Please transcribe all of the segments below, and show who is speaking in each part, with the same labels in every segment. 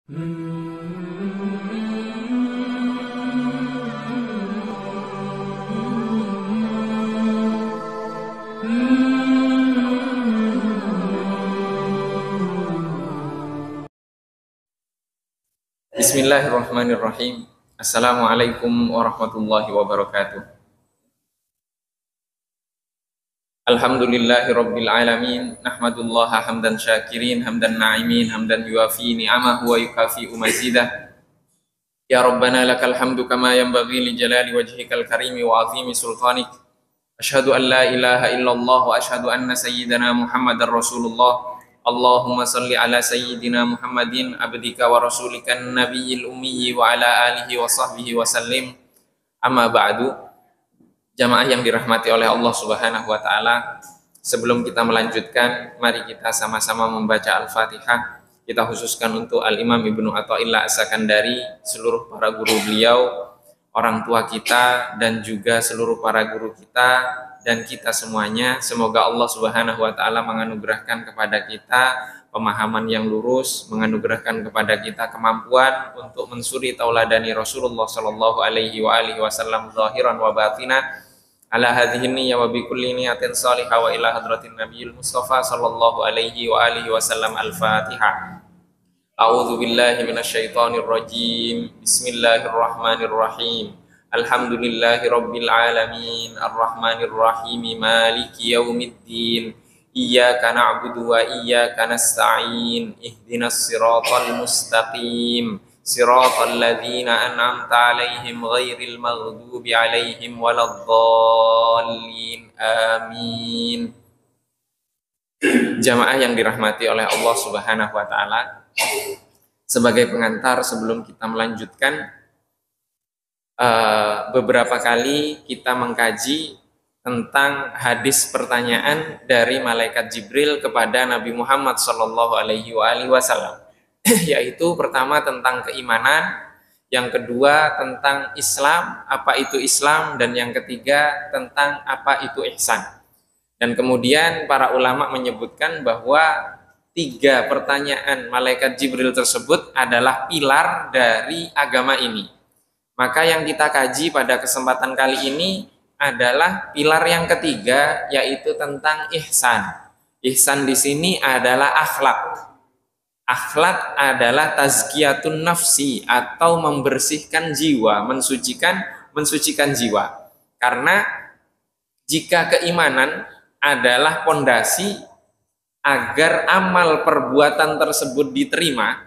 Speaker 1: Bismillahirrahmanirrahim. Assalamualaikum warahmatullahi wabarakatuh. Alhamdulillahi rabbil alamin. Nahmadullaha hamdan syakirin, hamdan na'imin, hamdan yuafi ni'amahu wa yukafi'u mazidah. Ya Rabbana lakal hamdu kama yanbaghi li jalali wajhikal karimi wa azimi sultanik. Ashhadu an la ilaha illallah wa ashhadu anna sayyidana Muhammadar Rasulullah. Allahumma salli ala sayyidina Muhammadin abdika wa rasulika nabiyil ummi wa ala alihi wa sahbihi wa sallim. Amma ba'du. Jamaah yang dirahmati oleh Allah Subhanahu wa taala, sebelum kita melanjutkan, mari kita sama-sama membaca Al-Fatihah. Kita khususkan untuk Al-Imam Ibnu Athaillah As-Sakandari, seluruh para guru beliau, orang tua kita, dan juga seluruh para guru kita dan kita semuanya. Semoga Allah Subhanahu wa taala menganugerahkan kepada kita pemahaman yang lurus, menganugerahkan kepada kita kemampuan untuk mensuri tauladani Rasulullah sallallahu alaihi wasallam zahiran wa batina ala hadhihi niyya wa bi kulli niyatin salihah wa ila hadratin nabiyil mustafa sallallahu alaihi wasallam. Al-Fatihah. A'udzu billahi minasyaitonir rajim. Bismillahirrahmanirrahim. Alhamdulillahi rabbil alamin, arrahmanir rahim, maliki yaumiddin. Iyyaka na'budu wa iyyaka nasta'in. Ihdinas siratal mustaqim. Siratal ladzina an'amta 'alaihim ghairil maghdubi 'alaihim waladdallin. Amin. Jamaah yang dirahmati oleh Allah Subhanahu wa taala, sebagai pengantar sebelum kita melanjutkan, beberapa kali kita mengkaji tentang hadis pertanyaan dari malaikat Jibril kepada Nabi Muhammad sallallahu alaihi wasallam, yaitu pertama tentang keimanan, yang kedua tentang Islam, apa itu Islam, dan yang ketiga tentang apa itu ihsan. Dan kemudian para ulama menyebutkan bahwa 3 pertanyaan malaikat Jibril tersebut adalah pilar dari agama ini. Maka yang kita kaji pada kesempatan kali ini adalah pilar yang ketiga, yaitu tentang ihsan. Ihsan di sini adalah akhlak. Akhlak adalah tazkiyatun nafsi, atau membersihkan jiwa, mensucikan jiwa. Karena jika keimanan adalah pondasi agar amal perbuatan tersebut diterima,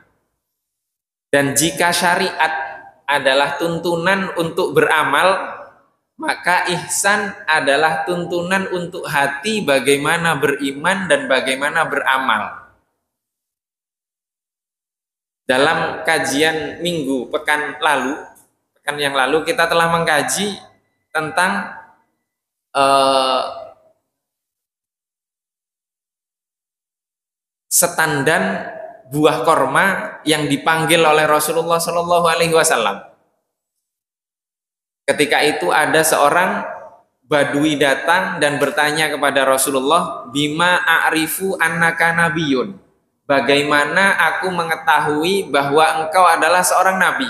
Speaker 1: dan jika syariat adalah tuntunan untuk beramal, maka ihsan adalah tuntunan untuk hati bagaimana beriman dan bagaimana beramal. Dalam kajian pekan yang lalu kita telah mengkaji tentang setandan buah korma yang dipanggil oleh Rasulullah Shallallahu Alaihi Wasallam. Ketika itu ada seorang badui datang dan bertanya kepada Rasulullah, bima a'rifu annaka nabiyun, bagaimana aku mengetahui bahwa engkau adalah seorang nabi.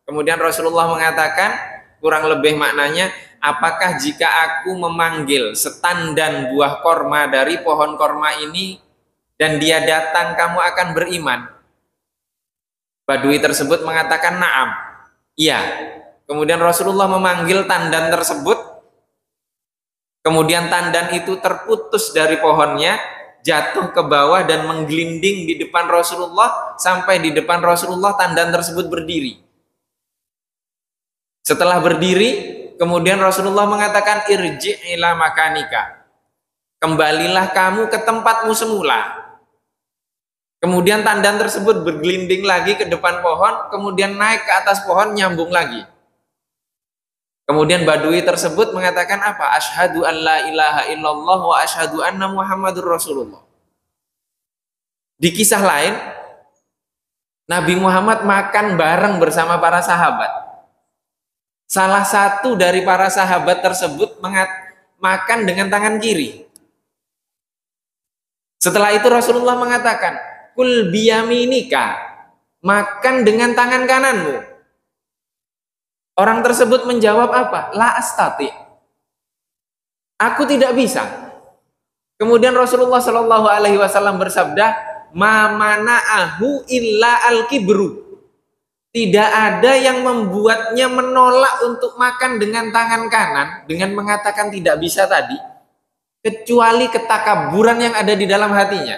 Speaker 1: Kemudian Rasulullah mengatakan, kurang lebih maknanya, apakah jika aku memanggil setandan buah korma dari pohon korma ini dan dia datang, kamu akan beriman? Badui tersebut mengatakan na'am, iya. Kemudian Rasulullah memanggil tandan tersebut, kemudian tandan itu terputus dari pohonnya, jatuh ke bawah dan menggelinding di depan Rasulullah, sampai di depan Rasulullah tandan tersebut berdiri. Setelah berdiri, kemudian Rasulullah mengatakan, irji' ila makanika, kembalilah kamu ke tempatmu semula. Kemudian tandan tersebut bergelinding lagi ke depan pohon, kemudian naik ke atas pohon, nyambung lagi. Kemudian badui tersebut mengatakan apa? Asyhadu an la ilaha illallah wa asyhadu anna Muhammadur Rasulullah. Di kisah lain, Nabi Muhammad makan bareng bersama para sahabat. Salah satu dari para sahabat tersebut makan dengan tangan kiri. Setelah itu Rasulullah mengatakan, kul biyaminika, makan dengan tangan kananmu. Orang tersebut menjawab apa? La astati. Aku tidak bisa. Kemudian Rasulullah Shallallahu Alaihi Wasallam bersabda, ma mana'ahu illa al-kibru. Tidak ada yang membuatnya menolak untuk makan dengan tangan kanan dengan mengatakan tidak bisa tadi, kecuali ketakaburan yang ada di dalam hatinya.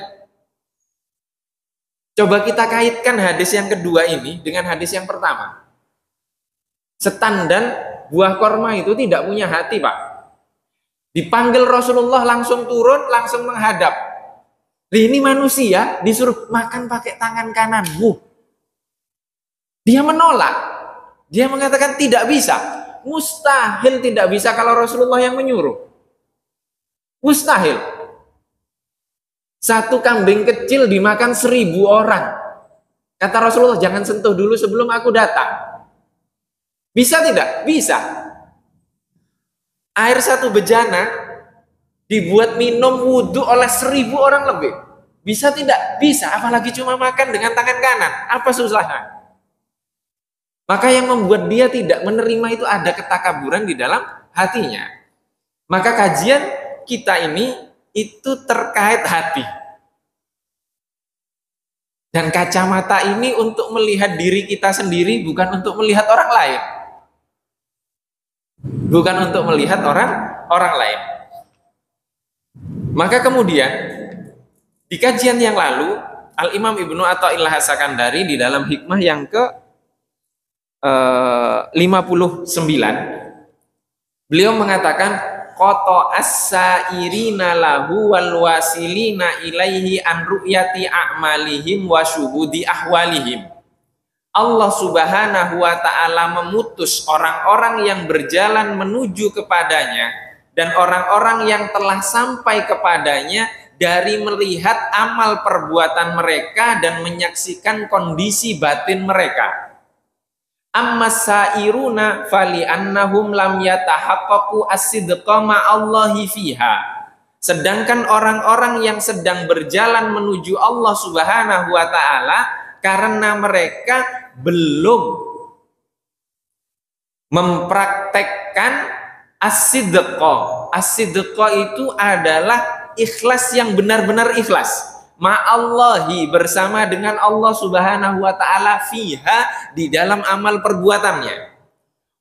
Speaker 1: Coba kita kaitkan hadis yang kedua ini dengan hadis yang pertama. Setan dan buah korma itu tidak punya hati, Pak. Dipanggil Rasulullah langsung turun, langsung menghadap. Ini manusia disuruh makan pakai tangan kananmu. Dia menolak. Dia mengatakan tidak bisa. Mustahil tidak bisa kalau Rasulullah yang menyuruh. Mustahil. Satu kambing kecil dimakan 1000 orang. Kata Rasulullah, jangan sentuh dulu sebelum aku datang. Bisa tidak? Bisa. Air satu bejana dibuat minum wudhu oleh 1000 orang lebih. Bisa tidak? Bisa. Apalagi cuma makan dengan tangan kanan. Apa susahnya? Maka yang membuat dia tidak menerima itu ada ketakaburan di dalam hatinya. Maka kajian kita ini itu terkait hati. Dan kacamata ini untuk melihat diri kita sendiri, bukan untuk melihat orang lain. Bukan untuk melihat orang lain. Maka kemudian di kajian yang lalu Al-Imam Ibnu Athaillah As-Sakandari di dalam hikmah yang ke 59 beliau mengatakan qata as-sairina lahu wal wasilina ilaihi an ru'yati a'malihim wa syuhudi ahwalihim. Allah Subhanahu wa taala memutus orang-orang yang berjalan menuju kepadanya dan orang-orang yang telah sampai kepadanya dari melihat amal perbuatan mereka dan menyaksikan kondisi batin mereka. Amma sairuna fali annahum lam yatahaqqaqu as-sidqa ma'allahi fiha. Sedangkan orang-orang yang sedang berjalan menuju Allah Subhanahu wa taala karena mereka belum mempraktekkan as-sidqa. As-sidqa itu adalah ikhlas yang benar-benar ikhlas. Ma'allahi, bersama dengan Allah Subhanahu wa taala, fiha, di dalam amal perbuatannya.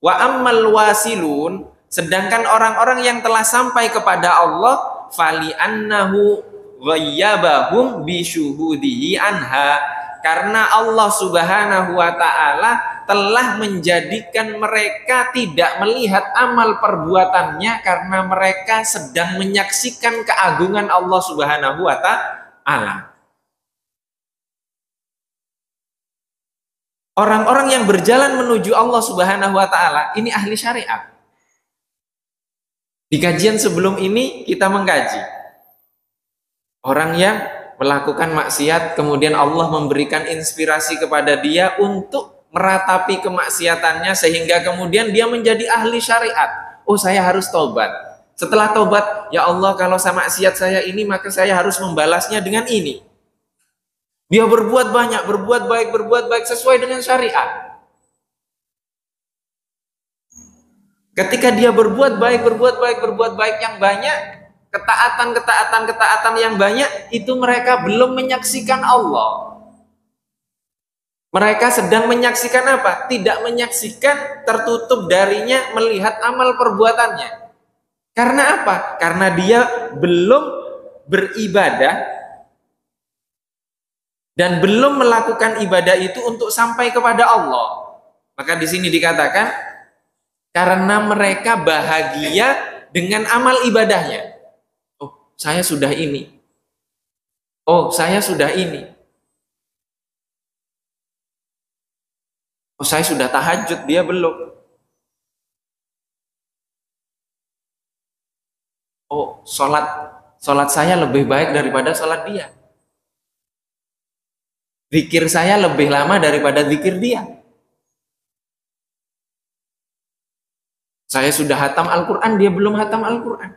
Speaker 1: Wa ammal wasilun, sedangkan orang-orang yang telah sampai kepada Allah, fali annahu ghayyabahum bi syuhudihi anha, karena Allah Subhanahu wa taala telah menjadikan mereka tidak melihat amal perbuatannya karena mereka sedang menyaksikan keagungan Allah Subhanahu wa taala. Orang-orang yang berjalan menuju Allah Subhanahu wa taala ini ahli syariat. Di kajian sebelum ini kita mengkaji orang yang melakukan maksiat kemudian Allah memberikan inspirasi kepada dia untuk meratapi kemaksiatannya sehingga kemudian dia menjadi ahli syariat. Oh, saya harus taubat. Setelah taubat, ya Allah, kalau sama maksiat saya ini maka saya harus membalasnya dengan ini. Dia berbuat banyak, berbuat baik sesuai dengan syariat. Ketika dia berbuat baik yang banyak, ketaatan yang banyak, itu mereka belum menyaksikan Allah. Mereka sedang menyaksikan apa? Tidak menyaksikan, tertutup darinya melihat amal perbuatannya. Karena apa? Karena dia belum beribadah dan belum melakukan ibadah itu untuk sampai kepada Allah. Maka di sini dikatakan karena mereka bahagia dengan amal ibadahnya. Oh, saya sudah ini. Oh, saya sudah ini. Oh, saya sudah tahajud, dia belum. Oh, sholat saya lebih baik daripada sholat dia. Zikir saya lebih lama daripada zikir dia. Saya sudah hatam Al-Quran, dia belum hatam Al-Quran.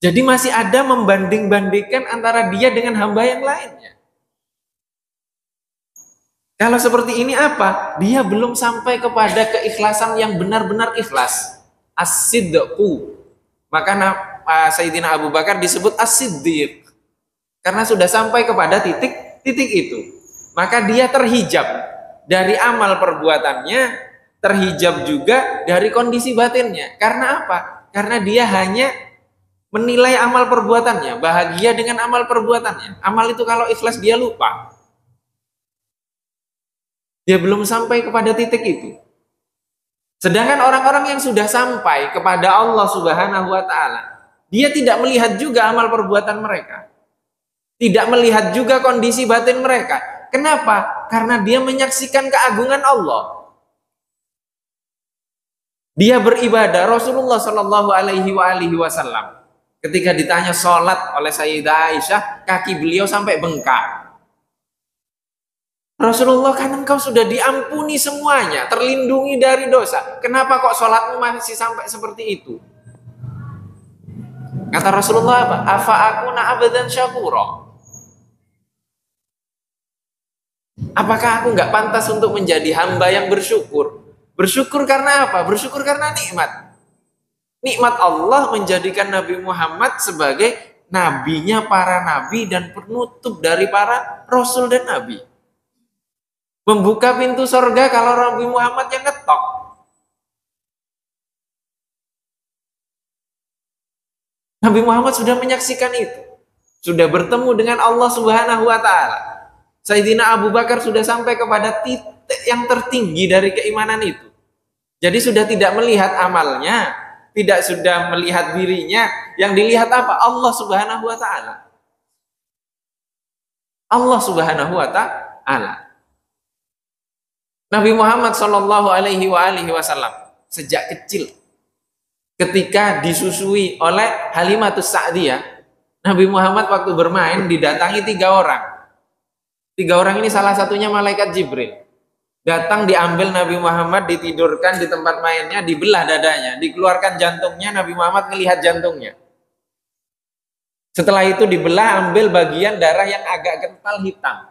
Speaker 1: Jadi masih ada membanding-bandingkan antara dia dengan hamba yang lainnya. Kalau seperti ini apa? Dia belum sampai kepada keikhlasan yang benar-benar ikhlas. As-sidqu. Maka Sayyidina Abu Bakar disebut as-siddiq. Karena sudah sampai kepada titik itu. Maka dia terhijab dari amal perbuatannya, terhijab juga dari kondisi batinnya. Karena apa? Karena dia hanya menilai amal perbuatannya, bahagia dengan amal perbuatannya. Amal itu kalau ikhlas dia lupa. Dia belum sampai kepada titik itu. Sedangkan orang-orang yang sudah sampai kepada Allah Subhanahu wa taala, dia tidak melihat juga amal perbuatan mereka. Tidak melihat juga kondisi batin mereka. Kenapa? Karena dia menyaksikan keagungan Allah. Dia beribadah. Rasulullah Shallallahu Alaihi Wasallam ketika ditanya sholat oleh Sayyidah Aisyah, kaki beliau sampai bengkak. Rasulullah, kan engkau sudah diampuni semuanya, terlindungi dari dosa. Kenapa kok sholatmu masih sampai seperti itu? Kata Rasulullah apa? Afa akuna abdan syakura. Apakah aku nggak pantas untuk menjadi hamba yang bersyukur? Bersyukur karena apa? Bersyukur karena nikmat. Nikmat Allah menjadikan Nabi Muhammad sebagai nabinya para nabi dan penutup dari para rasul dan nabi. Membuka pintu surga kalau Nabi Muhammad yang ngetok. Nabi Muhammad sudah menyaksikan itu. Sudah bertemu dengan Allah Subhanahu wa taala. Sayyidina Abu Bakar sudah sampai kepada titik yang tertinggi dari keimanan itu. Jadi sudah tidak melihat amalnya, tidak sudah melihat dirinya, yang dilihat apa? Allah Subhanahu wa taala. Allah Subhanahu wa taala. Nabi Muhammad Shallallahu Alaihi Wasallam sejak kecil ketika disusui oleh Halimatus Sa'diyah, Nabi Muhammad waktu bermain didatangi 3 orang. 3 orang ini salah satunya malaikat Jibril. Datang diambil Nabi Muhammad, ditidurkan di tempat mainnya, dibelah dadanya, dikeluarkan jantungnya, Nabi Muhammad melihat jantungnya. Setelah itu dibelah, ambil bagian darah yang agak kental hitam.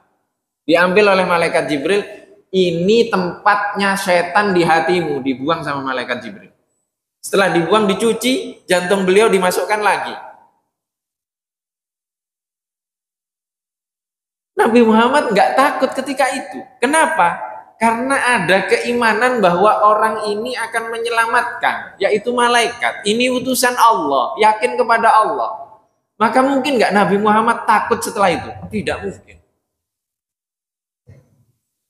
Speaker 1: Diambil oleh malaikat Jibril. Ini tempatnya setan di hatimu, dibuang sama malaikat Jibril. Setelah dibuang, dicuci, jantung beliau dimasukkan lagi. Nabi Muhammad nggak takut ketika itu. Kenapa? Karena ada keimanan bahwa orang ini akan menyelamatkan, yaitu malaikat. Ini utusan Allah, yakin kepada Allah. Maka mungkin nggak Nabi Muhammad takut setelah itu? Tidak mungkin.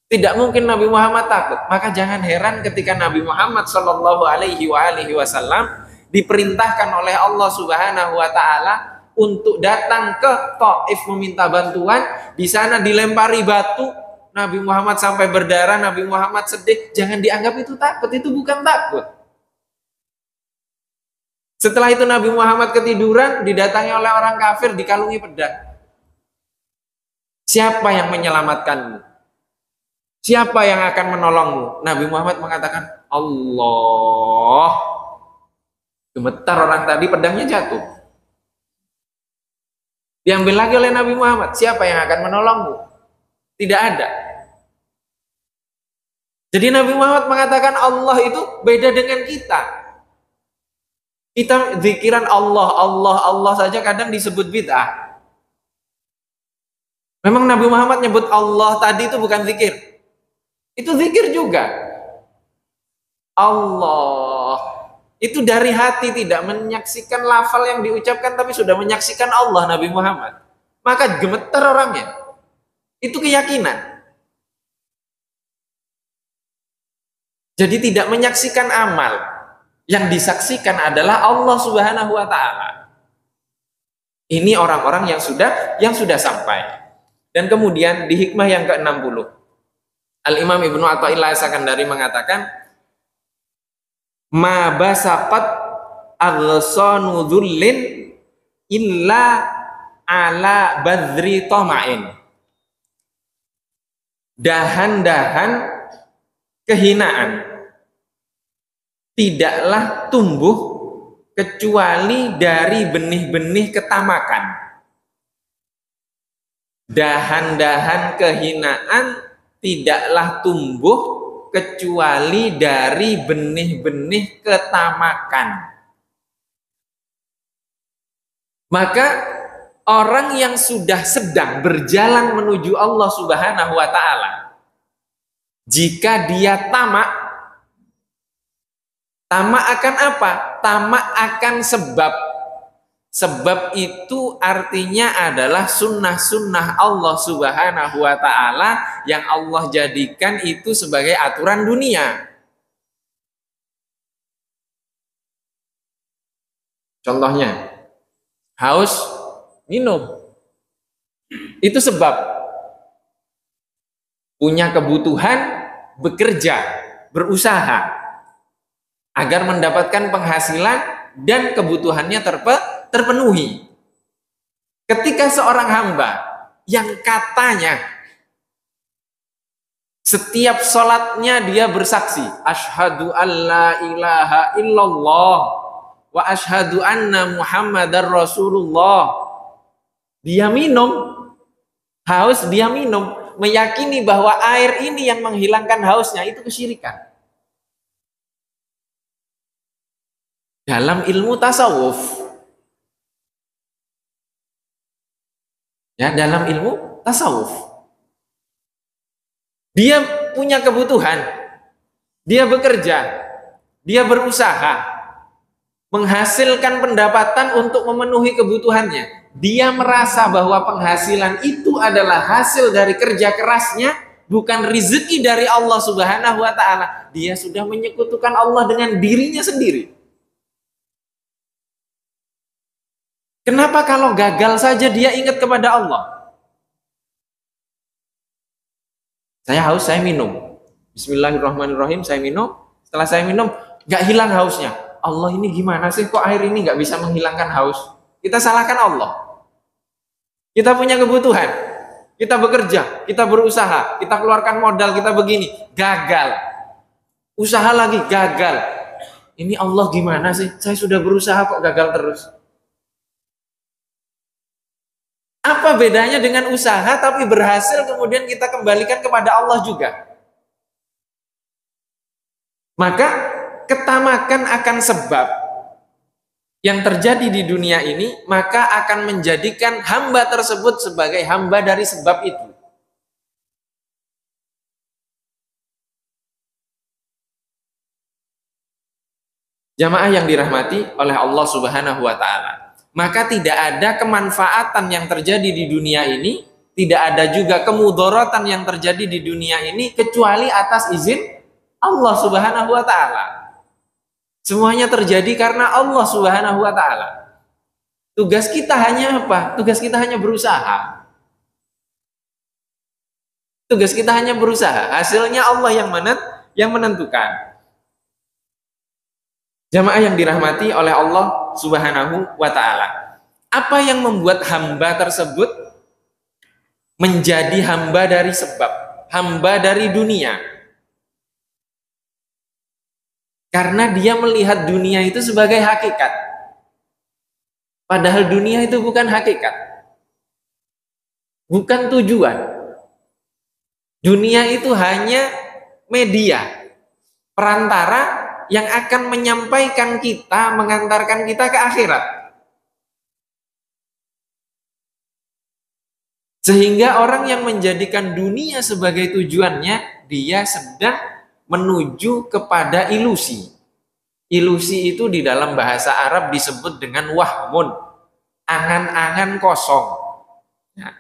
Speaker 1: Tidak mungkin Nabi Muhammad takut. Maka jangan heran ketika Nabi Muhammad Shallallahu Alaihi Wasallam diperintahkan oleh Allah Subhanahu Wa Taala untuk datang ke Taif meminta bantuan. Di sana dilempari batu, Nabi Muhammad sampai berdarah, Nabi Muhammad sedih. Jangan dianggap itu takut, itu bukan takut. Setelah itu Nabi Muhammad ketiduran, didatangi oleh orang kafir, dikalungi pedang. Siapa yang menyelamatkanmu? Siapa yang akan menolongmu? Nabi Muhammad mengatakan, Allah. Gemetar orang tadi, pedangnya jatuh. Diambil lagi oleh Nabi Muhammad. Siapa yang akan menolongmu? Tidak ada. Jadi Nabi Muhammad mengatakan Allah itu beda dengan kita. Kita zikiran Allah, Allah, Allah saja kadang disebut bid'ah. Memang Nabi Muhammad nyebut Allah tadi itu bukan zikir. Itu zikir juga. Allah itu dari hati, tidak menyaksikan lafal yang diucapkan, tapi sudah menyaksikan Allah Nabi Muhammad. Maka gemetar orangnya. Itu keyakinan. Jadi tidak menyaksikan amal, yang disaksikan adalah Allah Subhanahu wa taala. Ini orang-orang yang sudah sampai. Dan kemudian di hikmah yang ke-60, Al-Imam Ibnu Athaillah As-Sakandari mengatakan, ma basaqat aghsanu dhullin illa ala badri tama'in. Dahan-dahan kehinaan tidaklah tumbuh kecuali dari benih-benih ketamakan. Dahan-dahan kehinaan tidaklah tumbuh kecuali dari benih-benih ketamakan. Maka orang yang sudah sedang berjalan menuju Allah Subhanahu wa taala, jika dia tamak akan apa? Tamak akan sebab. Sebab itu artinya adalah sunnah-sunnah Allah Subhanahu wa ta'ala yang Allah jadikan itu sebagai aturan dunia. Contohnya, haus, minum. Itu sebab. Punya kebutuhan, bekerja, berusaha agar mendapatkan penghasilan dan kebutuhannya terpenuhi. Ketika seorang hamba yang katanya setiap sholatnya dia bersaksi, asyhadu alla ilaha illallah wa asyhadu anna muhammadar rasulullah, dia minum, haus dia minum, meyakini bahwa air ini yang menghilangkan hausnya, itu kesyirikan. Dalam ilmu tasawuf, ya, dalam ilmu tasawuf, dia punya kebutuhan, dia bekerja, dia berusaha menghasilkan pendapatan untuk memenuhi kebutuhannya. Dia merasa bahwa penghasilan itu adalah hasil dari kerja kerasnya, bukan rezeki dari Allah Subhanahu wa ta'ala. Dia sudah menyekutukan Allah dengan dirinya sendiri. Kenapa kalau gagal saja dia ingat kepada Allah? Saya haus, saya minum. Bismillahirrahmanirrahim, saya minum. Setelah saya minum, gak hilang hausnya. Allah ini gimana sih, kok air ini gak bisa menghilangkan haus? Kita salahkan Allah. Kita punya kebutuhan, kita bekerja, kita berusaha, kita keluarkan modal, kita begini, gagal. Usaha lagi, gagal. Ini Allah gimana sih? Saya sudah berusaha kok gagal terus. Apa bedanya dengan usaha tapi berhasil kemudian kita kembalikan kepada Allah juga? Maka ketamakan akan sebab yang terjadi di dunia ini, maka akan menjadikan hamba tersebut sebagai hamba dari sebab itu. Jamaah yang dirahmati oleh Allah Subhanahu wa ta'ala, maka tidak ada kemanfaatan yang terjadi di dunia ini, tidak ada juga kemudaratan yang terjadi di dunia ini kecuali atas izin Allah Subhanahu wa ta'ala. Semuanya terjadi karena Allah Subhanahu wa ta'ala. Tugas kita hanya apa? Tugas kita hanya berusaha. Tugas kita hanya berusaha. Hasilnya Allah yang menentukan. Jamaah yang dirahmati oleh Allah Subhanahu wa ta'ala, apa yang membuat hamba tersebut menjadi hamba dari sebab, hamba dari dunia? Karena dia melihat dunia itu sebagai hakikat, padahal dunia itu bukan hakikat, bukan tujuan. Dunia itu hanya media, perantara yang akan menyampaikan kita, mengantarkan kita ke akhirat. Sehingga orang yang menjadikan dunia sebagai tujuannya, dia sedang menuju kepada ilusi. Ilusi itu di dalam bahasa Arab disebut dengan wahmun, angan-angan kosong. Nah,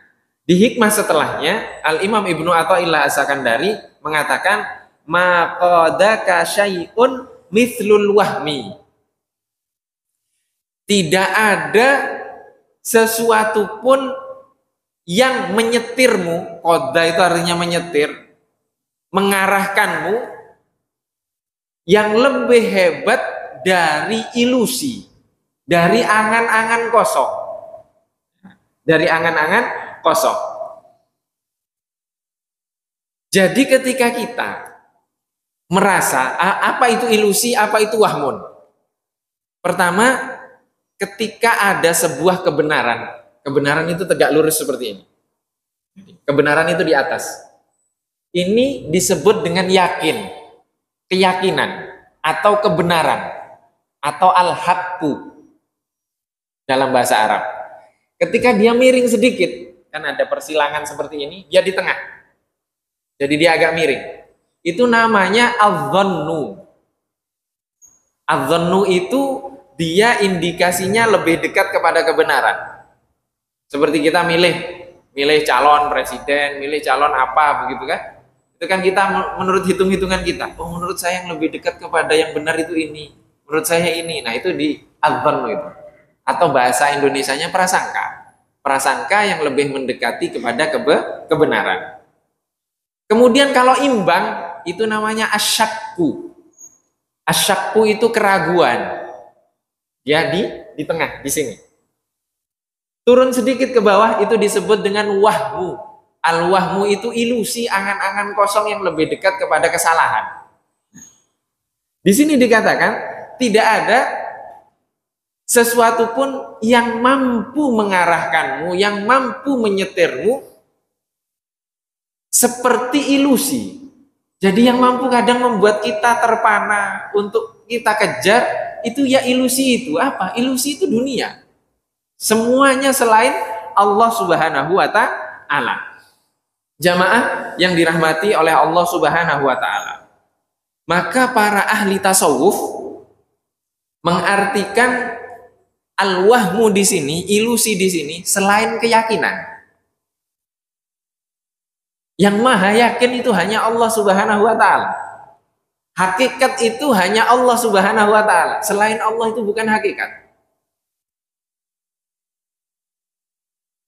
Speaker 1: di hikmah setelahnya, Al-Imam Ibnu Athaillah As-Sakandari mengatakan, maqadaka syai'un mithlul wahmi. Tidak ada sesuatu pun yang menyetirmu, qadha itu artinya menyetir, mengarahkanmu, yang lebih hebat dari ilusi, dari angan-angan kosong. Dari angan-angan kosong. Jadi ketika kita merasa apa itu ilusi, apa itu wahmun. Pertama, ketika ada sebuah kebenaran, kebenaran itu tegak lurus seperti ini. Kebenaran itu di atas. Ini disebut dengan yakin, keyakinan atau kebenaran atau al-haqqu dalam bahasa Arab. Ketika dia miring sedikit, kan ada persilangan seperti ini, dia di tengah. Jadi dia agak miring. Itu namanya adh-dhannu. Adh-dhannu itu dia indikasinya lebih dekat kepada kebenaran. Seperti kita milih calon presiden, milih calon apa begitu kan? Itu kan kita menurut hitung-hitungan kita. Oh, menurut saya yang lebih dekat kepada yang benar itu ini. Menurut saya ini. Nah, itu di adh-dhannu itu. Atau bahasa Indonesianya prasangka. Prasangka yang lebih mendekati kepada kebenaran. Kemudian kalau imbang itu namanya asyakku. Asyakku itu keraguan. Ya di tengah, di sini. Turun sedikit ke bawah itu disebut dengan wahmu. Al-wahmu itu ilusi, angan-angan kosong yang lebih dekat kepada kesalahan. Di sini dikatakan tidak ada sesuatu pun yang mampu mengarahkanmu, yang mampu menyetirmu seperti ilusi. Jadi yang mampu kadang membuat kita terpana untuk kita kejar itu ya ilusi itu. Apa? Ilusi itu dunia. Semuanya selain Allah Subhanahu wa ta'ala. Jamaah yang dirahmati oleh Allah Subhanahu wa ta'ala. Maka para ahli tasawuf mengartikan al-wahmu di sini, ilusi di sini selain keyakinan. Yang maha yakin itu hanya Allah Subhanahu wa ta'ala. Hakikat itu hanya Allah Subhanahu wa ta'ala. Selain Allah itu bukan hakikat.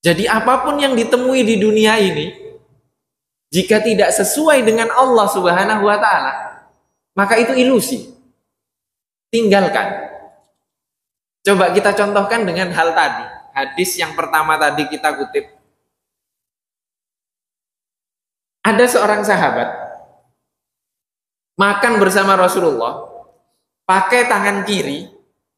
Speaker 1: Jadi apapun yang ditemui di dunia ini, jika tidak sesuai dengan Allah Subhanahu wa ta'ala, maka itu ilusi. Tinggalkan. Coba kita contohkan dengan hal tadi. Hadis yang pertama tadi kita kutip. Ada seorang sahabat makan bersama Rasulullah, pakai tangan kiri,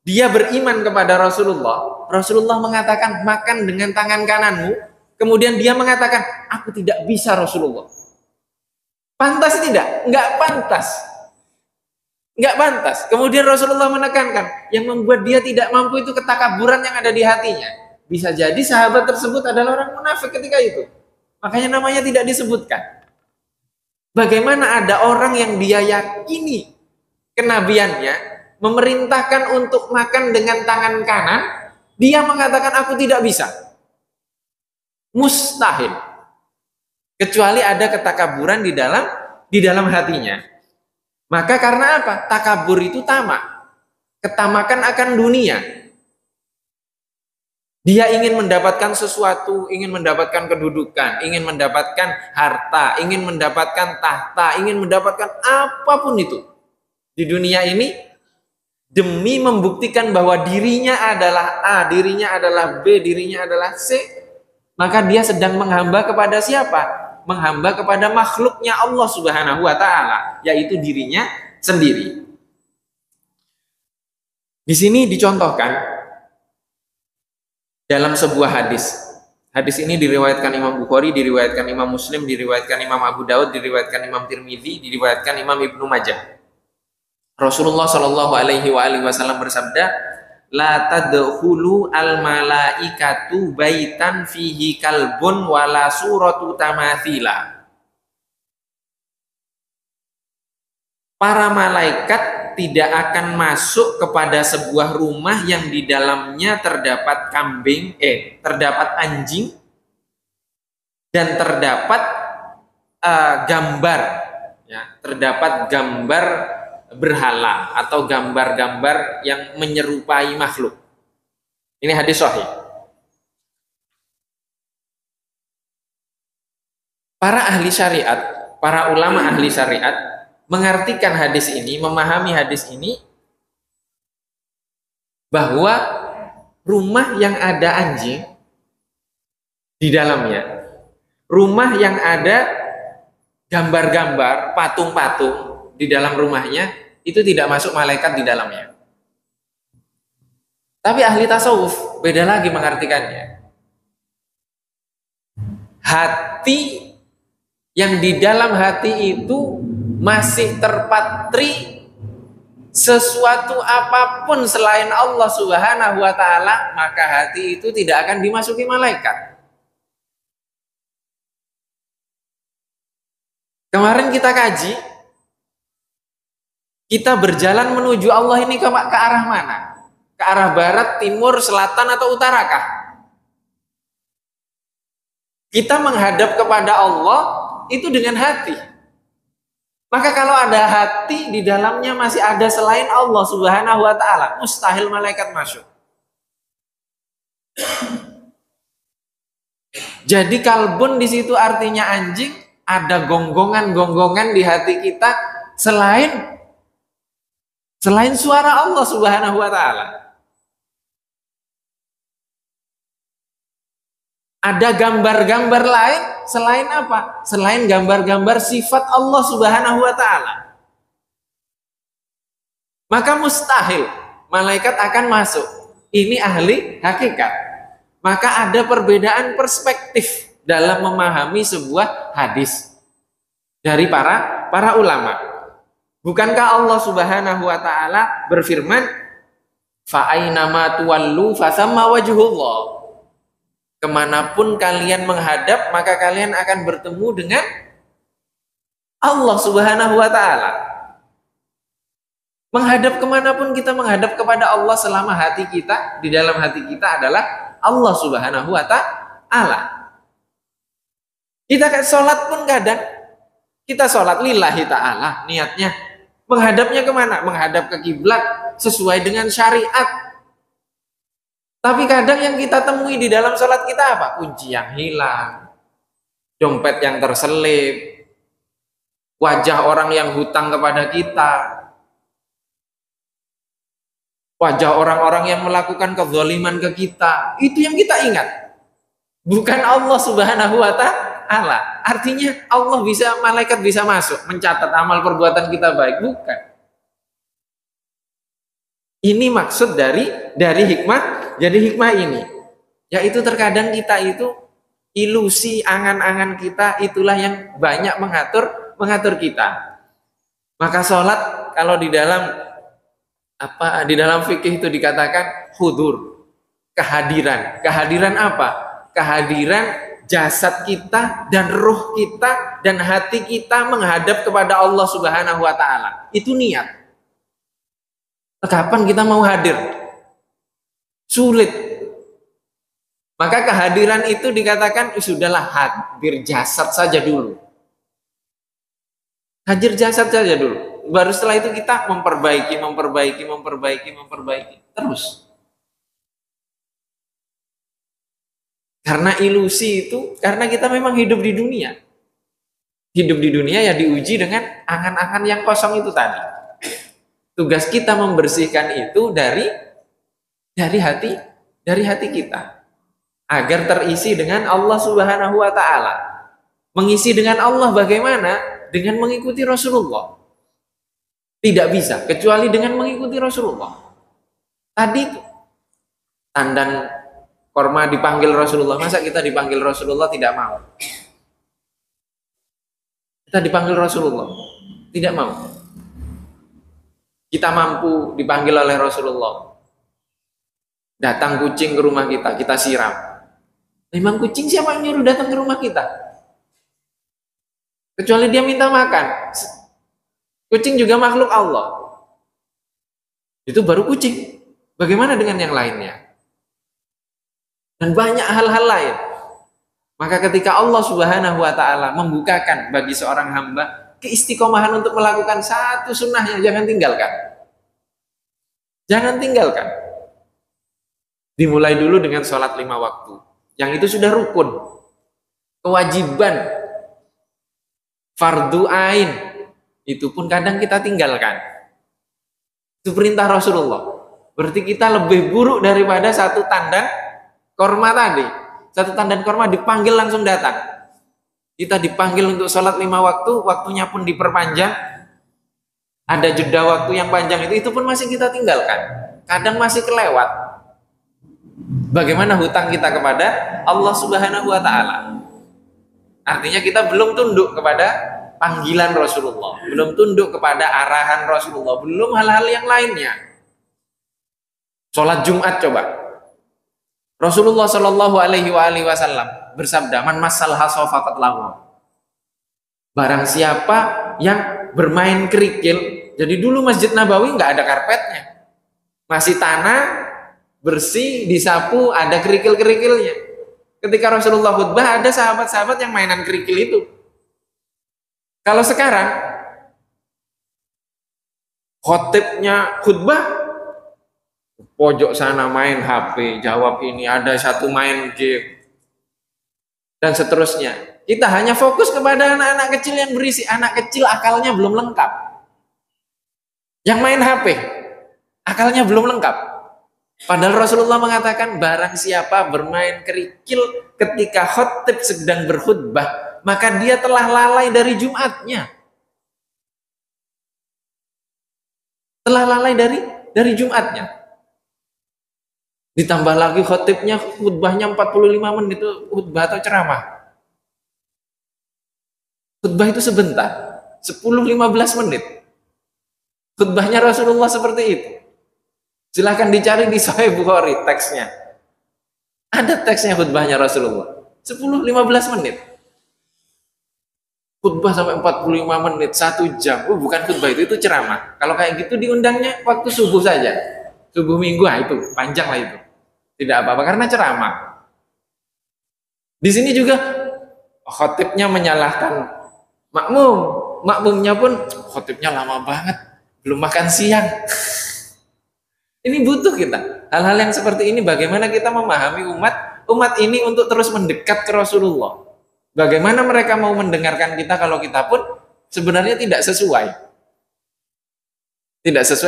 Speaker 1: dia beriman kepada Rasulullah. Rasulullah mengatakan makan dengan tangan kananmu. Kemudian dia mengatakan, aku tidak bisa Rasulullah. Pantas tidak? Enggak pantas. Enggak pantas. Kemudian Rasulullah menekankan, yang membuat dia tidak mampu itu ketakaburan yang ada di hatinya. Bisa jadi sahabat tersebut adalah orang munafik ketika itu. Makanya namanya tidak disebutkan. Bagaimana ada orang yang dia yakini kenabiannya, memerintahkan untuk makan dengan tangan kanan, dia mengatakan aku tidak bisa. Mustahil. Kecuali ada ketakaburan di dalam hatinya. Maka karena apa? Takabur itu tamak. Ketamakan akan dunia. Dia ingin mendapatkan sesuatu, ingin mendapatkan kedudukan, ingin mendapatkan harta, ingin mendapatkan tahta, ingin mendapatkan apapun itu di dunia ini demi membuktikan bahwa dirinya adalah A, dirinya adalah B, dirinya adalah C. Maka dia sedang menghamba kepada siapa? Menghamba kepada makhluknya Allah Subhanahu wa ta'ala, yaitu dirinya sendiri. Di sini dicontohkan dalam sebuah hadis. Hadis ini diriwayatkan Imam Bukhari, diriwayatkan Imam Muslim, diriwayatkan Imam Abu Daud, diriwayatkan Imam Tirmidzi, diriwayatkan Imam Ibnu Majah. Rasulullah Shallallahu Alaihi Wasallam bersabda, la tadkhulu al malaikatu baitan fihi kalbun wala suratu tamathila. Para malaikat tidak akan masuk kepada sebuah rumah yang di dalamnya terdapat terdapat anjing dan terdapat gambar, ya, terdapat gambar berhala atau gambar-gambar yang menyerupai makhluk. Ini hadis sahih. Para ahli syariat, para ulama ahli syariat mengartikan hadis ini, memahami hadis ini bahwa rumah yang ada anjing di dalamnya, rumah yang ada gambar-gambar, patung-patung di dalam rumahnya, itu tidak masuk malaikat di dalamnya. Tapi ahli tasawuf beda lagi mengartikannya. Hati yang di dalam hati itu masih terpatri sesuatu apapun selain Allah Subhanahu wa taala, maka hati itu tidak akan dimasuki malaikat. Kemarin kita kaji, kita berjalan menuju Allah ini ke arah mana? Ke arah barat, timur, selatan, atau utarakah? Kita menghadap kepada Allah itu dengan hati. Maka kalau ada hati, di dalamnya masih ada selain Allah Subhanahu wa taala, mustahil malaikat masuk. Jadi kalbun di situ artinya anjing, ada gonggongan-gonggongan di hati kita selain suara Allah Subhanahu wa taala. Ada gambar-gambar lain selain apa? Selain gambar-gambar sifat Allah Subhanahu wa taala. Maka mustahil malaikat akan masuk. Ini ahli hakikat. Maka ada perbedaan perspektif dalam memahami sebuah hadis dari para ulama. Bukankah Allah Subhanahu wa taala berfirman, "Fa ainama tuwallu fasamma wajhullah." Kemanapun kalian menghadap, maka kalian akan bertemu dengan Allah Subhanahu wa ta'ala. Menghadap kemanapun kita menghadap kepada Allah selama hati kita, di dalam hati kita adalah Allah Subhanahu wa ta'ala. Kita sholat pun kadang, kita sholat lillahi ta'ala, niatnya. Menghadapnya kemana? Menghadap ke kiblat sesuai dengan syariat. Tapi kadang yang kita temui di dalam sholat kita apa? Kunci yang hilang, dompet yang terselip, wajah orang yang hutang kepada kita, wajah orang-orang yang melakukan kezaliman ke kita. Itu yang kita ingat, bukan Allah Subhanahu wa ta'ala. Artinya Allah bisa, malaikat bisa masuk mencatat amal perbuatan kita baik, bukan. Ini maksud dari hikmah. Jadi hikmah ini, yaitu terkadang kita itu ilusi, angan-angan kita itulah yang banyak mengatur kita. Maka sholat kalau di dalam fikih itu dikatakan hudur, kehadiran. Kehadiran apa? Kehadiran jasad kita dan ruh kita dan hati kita menghadap kepada Allah Subhanahu wa ta'ala. Itu niat. Kapan kita mau hadir? Sulit. Maka kehadiran itu dikatakan sudahlah, hadir jasad saja dulu. Hadir jasad saja dulu. Baru setelah itu kita memperbaiki terus. Karena ilusi itu, karena kita memang hidup di dunia. Hidup di dunia ya diuji dengan angan-angan yang kosong itu tadi. Tugas kita membersihkan itu dari hati kita agar terisi dengan Allah Subhanahu wa ta'ala. Mengisi dengan Allah bagaimana? Dengan mengikuti Rasulullah. Tidak bisa kecuali dengan mengikuti Rasulullah. Tadi tandan korma dipanggil Rasulullah, masa kita dipanggil Rasulullah tidak mau? Kita dipanggil Rasulullah tidak mau. Kita mampu dipanggil oleh Rasulullah. Datang kucing ke rumah kita, kita siram. Memang kucing siapa yang nyuruh datang ke rumah kita? Kecuali dia minta makan. Kucing juga makhluk Allah. Itu baru kucing. Bagaimana dengan yang lainnya? Dan banyak hal-hal lain. Maka ketika Allah Subhanahu wa ta'ala membukakan bagi seorang hamba keistiqomahan untuk melakukan satu sunnahnya, jangan tinggalkan. Jangan tinggalkan. Dimulai dulu dengan sholat 5 waktu. Yang itu sudah rukun. Kewajiban. Fardu ain. Itu pun kadang kita tinggalkan. Itu perintah Rasulullah. Berarti kita lebih buruk daripada satu tandan korma tadi. Satu tandan korma dipanggil langsung datang. Kita dipanggil untuk sholat 5 waktu. Waktunya pun diperpanjang. Ada jeda waktu yang panjang itu pun masih kita tinggalkan. Kadang masih kelewat. Bagaimana hutang kita kepada Allah Subhanahu wa ta'ala. Artinya kita belum tunduk kepada panggilan Rasulullah, belum tunduk kepada arahan Rasulullah, belum hal-hal yang lainnya. Sholat Jumat coba. Rasulullah Shallallahu Alaihi Wasallam bersabda, "Man masal haso faqat lahu." Barang siapa yang bermain kerikil, jadi dulu Masjid Nabawi nggak ada karpetnya, masih tanah, bersih, disapu, ada kerikil-kerikilnya. Ketika Rasulullah khutbah, ada sahabat-sahabat yang mainan kerikil itu. Kalau sekarang khotibnya khutbah, pojok sana main HP, jawab ini, ada satu main game, dan seterusnya. Kita hanya fokus kepada anak-anak kecil yang berisi. Anak kecil akalnya belum lengkap. Yang main HP, akalnya belum lengkap. Padahal Rasulullah mengatakan, barang siapa bermain kerikil ketika khotib sedang berkhutbah, maka dia telah lalai dari Jumatnya. Telah lalai dari Jumatnya. Ditambah lagi khotibnya, khutbahnya 45 menit, itu khutbah atau ceramah. Khutbah itu sebentar, 10-15 menit. Khutbahnya Rasulullah seperti itu. Silahkan dicari di Sahih Bukhari teksnya. Ada teksnya khutbahnya Rasulullah. 10-15 menit. Khutbah sampai 45 menit, 1 jam. Oh, bukan khutbah itu ceramah. Kalau kayak gitu diundangnya waktu subuh saja. Subuh minggu, itu panjang lah itu. Tidak apa-apa karena ceramah. Di sini juga khotibnya menyalahkan makmumnya pun khotibnya lama banget, belum makan siang. Ini butuh kita hal-hal yang seperti ini. Bagaimana kita memahami umat ini untuk terus mendekat ke Rasulullah. Bagaimana mereka mau mendengarkan kita kalau kita pun sebenarnya tidak sesuai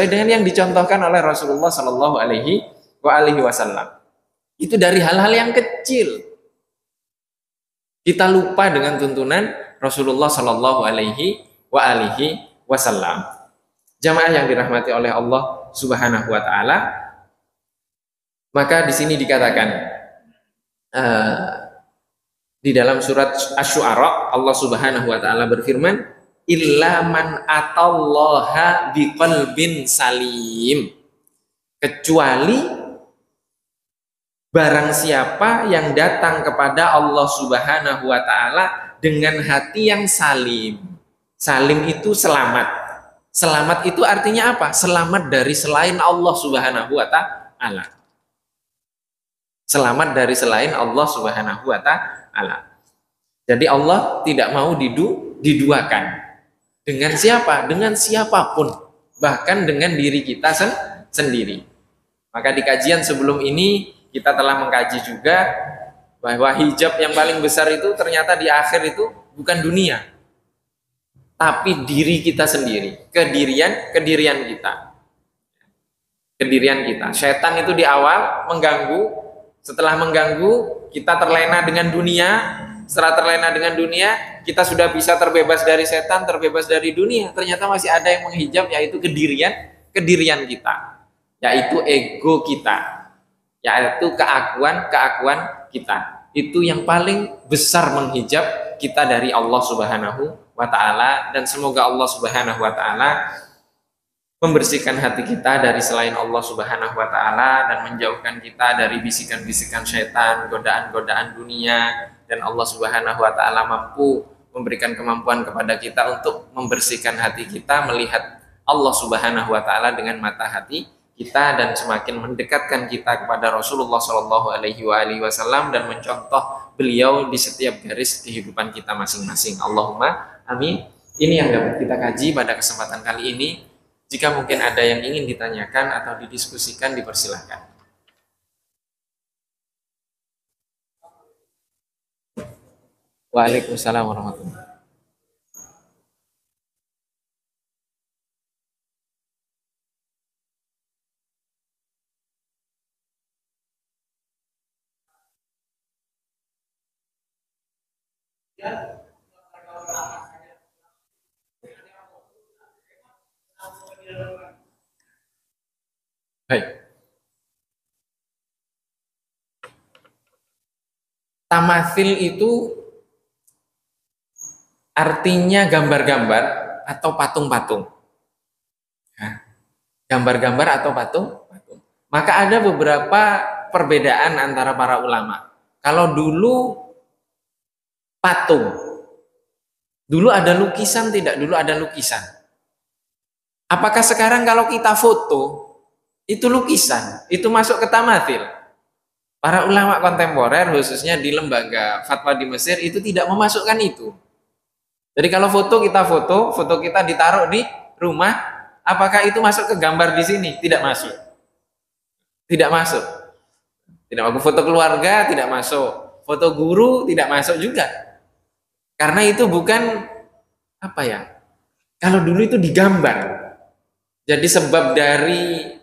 Speaker 1: dengan yang dicontohkan oleh Rasulullah Shallallahu Alaihi Wasallam. Itu dari hal-hal yang kecil. Kita lupa dengan tuntunan Rasulullah Shallallahu Alaihi Wasallam. Jamaah yang dirahmati oleh Allah Subhanahu Wa Taala, maka di sini dikatakan di dalam surat Asy-Syu'ara, Allah Subhanahu Wa Taala berfirman, "Illa man atallaha biqalbin salim." Kecuali barang siapa yang datang kepada Allah Subhanahu Wa Taala dengan hati yang salim. Salim itu selamat. Selamat itu artinya apa? Selamat dari selain Allah Subhanahu Wa Taala. Selamat dari selain Allah Subhanahu Wa Taala. Jadi Allah tidak mau diduakan. Dengan siapa? Dengan siapapun. Bahkan dengan diri kita sendiri. Maka di kajian sebelum ini kita telah mengkaji juga bahwa hijab yang paling besar itu ternyata di akhir itu bukan dunia, tapi diri kita sendiri, kedirian kita. Setan itu di awal mengganggu, setelah mengganggu kita terlena dengan dunia, setelah terlena dengan dunia kita sudah bisa terbebas dari setan, terbebas dari dunia. Ternyata masih ada yang menghijab, yaitu kedirian kita, yaitu ego kita, yaitu keakuan kita. Itu yang paling besar menghijab kita dari Allah Subhanahu Wa Taala. Dan semoga Allah Subhanahu Wa Taala membersihkan hati kita dari selain Allah Subhanahu Wa Taala dan menjauhkan kita dari bisikan-bisikan syaitan, godaan-godaan dunia. Dan Allah Subhanahu Wa Taala mampu memberikan kemampuan kepada kita untuk membersihkan hati kita, melihat Allah Subhanahu Wa Taala dengan mata hati kita, dan semakin mendekatkan kita kepada Rasulullah Shallallahu Alaihi Wasallam dan mencontoh beliau di setiap garis kehidupan kita masing-masing. Allahumma amin. Ini yang dapat kita kaji pada kesempatan kali ini. Jika mungkin ada yang ingin ditanyakan atau didiskusikan, dipersilahkan. Waalaikumsalam warahmatullahi wabarakatuh. Baik. Tamatsil itu artinya gambar-gambar atau patung-patung. Nah, gambar-gambar atau patung-patung. Maka ada beberapa perbedaan antara para ulama. Kalau dulu patung, dulu ada lukisan tidak? Dulu ada lukisan. Apakah sekarang kalau kita foto, itu lukisan, itu masuk ke tamathil? Para ulama kontemporer, khususnya di lembaga fatwa di Mesir, itu tidak memasukkan itu. Jadi kalau foto kita ditaruh di rumah, apakah itu masuk ke gambar di sini? Tidak masuk. Tidak masuk. Tidak masuk. Foto keluarga tidak masuk. Foto guru tidak masuk juga. Karena itu bukan apa ya? Kalau dulu itu digambar. Jadi sebab dari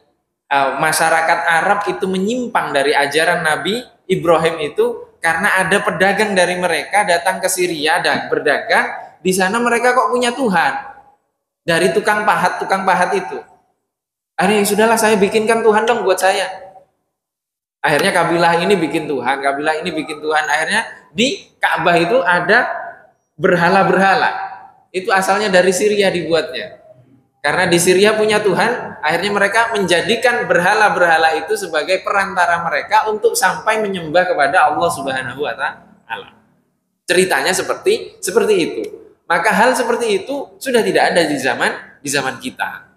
Speaker 1: masyarakat Arab itu menyimpang dari ajaran Nabi Ibrahim itu karena ada pedagang dari mereka datang ke Syria dan berdagang. Di sana mereka kok punya Tuhan. Dari tukang pahat itu. Akhirnya sudahlah saya bikinkan Tuhan dong buat saya. Akhirnya kabilah ini bikin Tuhan, kabilah ini bikin Tuhan. Akhirnya di Ka'bah itu ada berhala-berhala. Itu asalnya dari Syria dibuatnya. Karena di Syria punya Tuhan, akhirnya mereka menjadikan berhala-berhala itu sebagai perantara mereka untuk sampai menyembah kepada Allah Subhanahu wa taala. Ceritanya seperti itu. Maka hal seperti itu sudah tidak ada di zaman kita.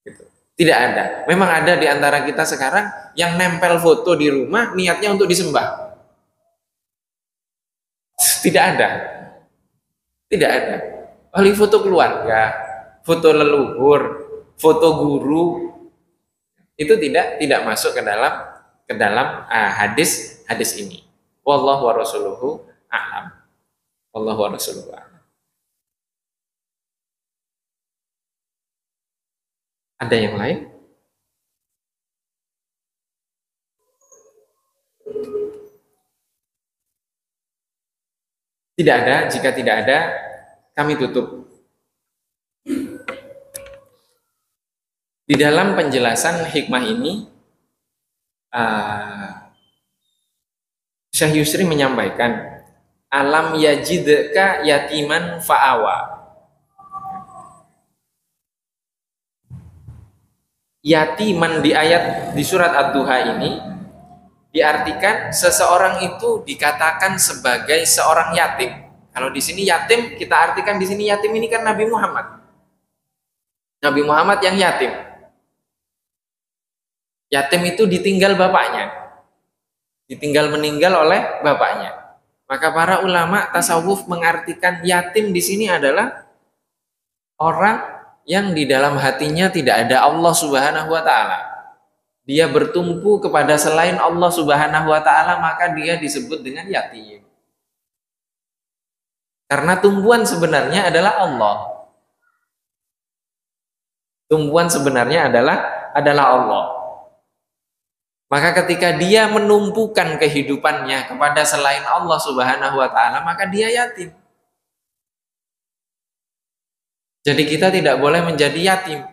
Speaker 1: Gitu. Tidak ada. Memang ada di antara kita sekarang yang nempel foto di rumah niatnya untuk disembah. Tidak ada. Tidak ada. Oleh foto keluarga, foto leluhur, foto guru itu tidak masuk ke dalam hadis ini. Wallahu wa rasuluhu a'lam. Wallahu wa rasuluhu a'lam. Ada yang lain? Tidak ada. Jika tidak ada, kami tutup. Di dalam penjelasan hikmah ini, Syekh Yusri menyampaikan, alam yajidka yatiman fa'awa. Yatiman di ayat di surat Ad-Duha ini diartikan seseorang itu dikatakan sebagai seorang yatim. Kalau di sini yatim, kita artikan di sini yatim ini kan Nabi Muhammad. Nabi Muhammad yang yatim. Yatim itu ditinggal bapaknya. Ditinggal meninggal oleh bapaknya. Maka para ulama tasawuf mengartikan yatim di sini adalah orang yang di dalam hatinya tidak ada Allah Subhanahu wa taala. Dia bertumpu kepada selain Allah Subhanahu wa taala, maka dia disebut dengan yatim. Karena tumpuan sebenarnya adalah Allah. Tumpuan sebenarnya adalah Allah. Maka ketika dia menumpukan kehidupannya kepada selain Allah Subhanahu wa taala, maka dia yatim. Jadi kita tidak boleh menjadi yatim.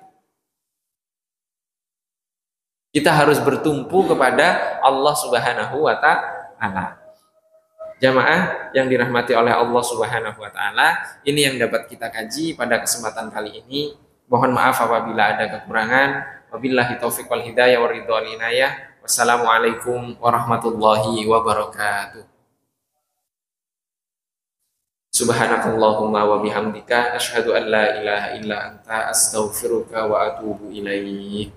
Speaker 1: Kita harus bertumpu kepada Allah Subhanahu wa taala. Jamaah yang dirahmati oleh Allah Subhanahu wa taala, ini yang dapat kita kaji pada kesempatan kali ini. Mohon maaf apabila ada kekurangan. Wabillahi taufiq wal hidayah wa ridha wal inayah. Wassalamualaikum warahmatullahi wabarakatuh. Subhanakallahumma wa bihamdika asyhadu an la ilaha illa anta astaghfiruka wa atubu ilaik.